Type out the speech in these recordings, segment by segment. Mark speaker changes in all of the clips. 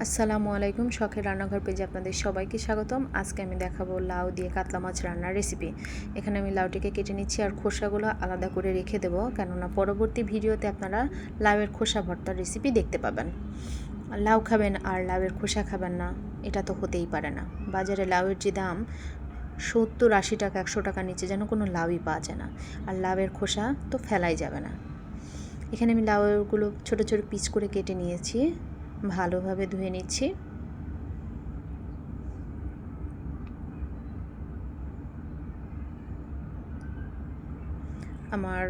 Speaker 1: আসসালামু আলাইকুম, শখের রান্নাঘর পেজে আপনাদের সবাইকে স্বাগতম। আজকে আমি দেখাবো লাউ দিয়ে কাতলা মাছ রান্নার রেসিপি। এখানে আমি লাউটিকে কেটে নিচ্ছি আর খোসাগুলো আলাদা করে রেখে দেবো, কেননা পরবর্তী ভিডিওতে আপনারা লাউয়ের খোসা ভর্তার রেসিপি দেখতে পাবেন। লাউ খাবেন আর লাউয়ের খোসা খাবেন না, এটা তো হতেই পারে না। বাজারে লাউয়ের যে দাম 70-80 টাকা, 100 টাকার নিচে যেন কোনো লাউই পাওয়া যায় না। আর লাউয়ের খোসা তো ফেলাই যাবে না। এখানে আমি লাউগুলো ছোট ছোট পিস করে কেটে নিয়েছি, ভালোভাবে ধুয়ে নিচ্ছি। আমার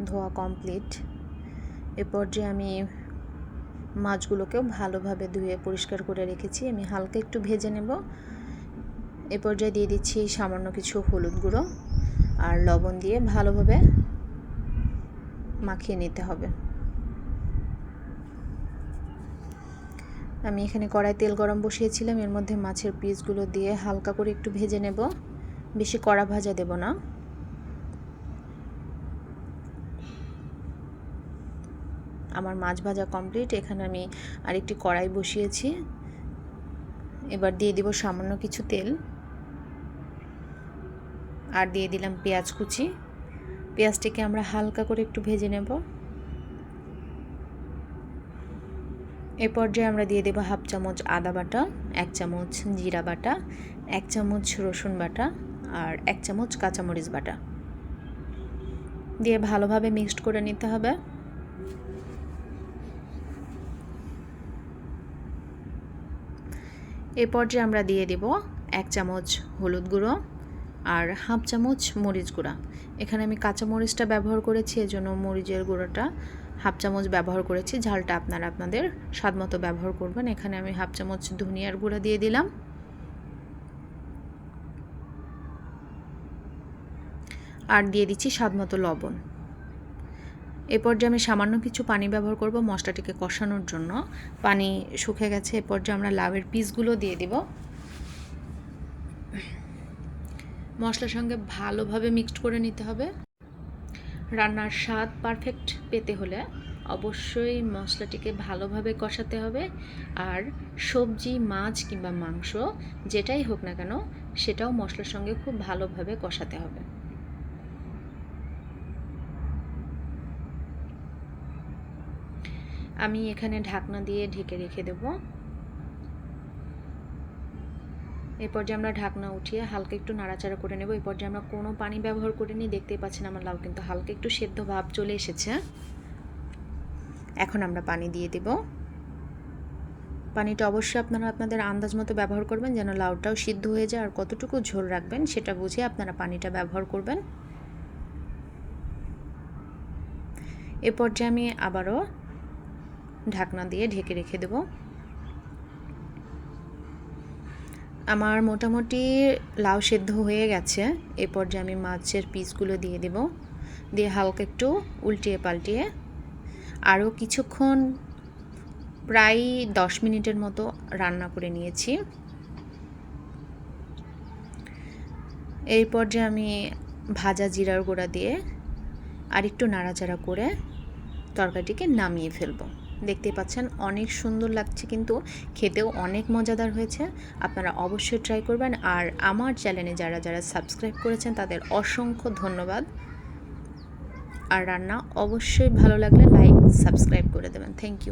Speaker 1: ধোয়া কমপ্লিট। এ পর্যায়ে আমি মাছগুলোকেও ভালোভাবে ধুয়ে পরিষ্কার করে রেখেছি, আমি হালকা একটু ভেজে নেব। এ পর্যায়ে দিয়ে দিচ্ছি সামান্য কিছু হলুদ গুঁড়ো আর লবণ দিয়ে ভালোভাবে মাখিয়ে নিতে হবে। আমি এখানে কড়াই তেল গরম বসিয়েছিলাম, এর মধ্যে মাছের পিসগুলো দিয়ে হালকা করে একটু ভেজে নেব, বেশি কড়া ভাজা দেব না। আমার মাছ ভাজা কমপ্লিট। এখানে আমি আরেকটি কড়াই বসিয়েছি, এবার দিয়ে দিব সামান্য কিছু তেল আর দিয়ে দিলাম পেঁয়াজ কুচি। পেঁয়াজটিকে আমরা হালকা করে একটু ভেজে নেব। এ পর্যায়ে আমরা দিয়ে দেব হাফ চামচ আদা বাটা, 1 চামচ জিরা বাটা, 1 চামচ রসুন বাটা আর 1 চামচ কাঁচামরিচ বাটা দিয়ে ভালোভাবে মিক্সড করে নিতে হবে। এ পর্যায়ে আমরা দিয়ে দেব 1 চামচ হলুদ গুঁড়ো আর হাফ চামচ মরিচ গুঁড়া। এখানে আমি কাঁচা মরিচটা ব্যবহার করেছি, এজন্য মরিচের গুঁড়োটা হাফ চামচ ব্যবহার করেছি। ঝালটা আপনারা আপনাদের স্বাদ মতো ব্যবহার করবেন। এখানে আমি হাফ চামচ ধনিয়ার গুঁড়া দিয়ে দিলাম আর দিয়ে দিচ্ছি স্বাদ মতো লবণ। এ পর্যায়ে আমি সামান্য কিছু পানি ব্যবহার করব মশলাটিকে কষানোর জন্য। পানি শুকিয়ে গেছে। এ পর্যায়ে আমরা লাউয়ের পিসগুলো দিয়ে দেব। মশলার সঙ্গে ভালোভাবে মিক্সড করে নিতে হবে। রান্নার স্বাদ পারফেক্ট পেতে হলে অবশ্যই মশলাটিকে ভালোভাবে কষাতে হবে, আর সবজি, মাছ কিংবা মাংস যেটাই হোক না কেন সেটাও মশলার সঙ্গে খুব ভালোভাবে কষাতে হবে। আমি এখানে ঢাকনা দিয়ে ঢেকে রেখে দেব। এই পর্যায়ে আমরা ঢাকনা উঠিয়ে হালকা একটু নাড়াচাড়া করে নেব। এই পর্যায়ে আমরা কোনো পানি ব্যবহার করিনি, দেখতেই পাচ্ছেন আমার লাউ কিন্তু হালকা একটু সেদ্ধ ভাব চলে এসেছে। এখন আমরা পানি দিয়ে দেব। পানিটা অবশ্যই আপনারা আপনাদের আন্দাজ মতো ব্যবহার করবেন, যেন লাউটাও সিদ্ধ হয়ে যায়। আর কতটুকু ঝোল রাখবেন সেটা বুঝে আপনারা পানিটা ব্যবহার করবেন। এ পর্যায়ে আমি আবারও ঢাকনা দিয়ে ঢেকে রেখে দেব। আমার মোটামুটি লাউ সেদ্ধ হয়ে গেছে। এ পর্যায়ে আমি মাছের পিসগুলো দিয়ে দেব, দিয়ে হালকা একটু উল্টিয়ে পাল্টিয়ে আরও কিছুক্ষণ, প্রায় 10 মিনিটের মতো রান্না করে নিয়েছি। এই পর্যায়ে আমি ভাজা জিরার গুঁড়া দিয়ে আর একটু নাড়াচাড়া করে তরকারিটিকে নামিয়ে ফেলবো। দেখতেই পাচ্ছেন অনেক সুন্দর লাগছে, কিন্তু খেতেও অনেক মজাদার হয়েছে। আপনারা অবশ্যই ট্রাই করবেন। আর আমার চ্যানেলে যারা যারা সাবস্ক্রাইব করেছেন তাদের অসংখ্য ধন্যবাদ। আর রান্না অবশ্যই ভালো লাগলে লাইক সাবস্ক্রাইব করে দেবেন। Thank you.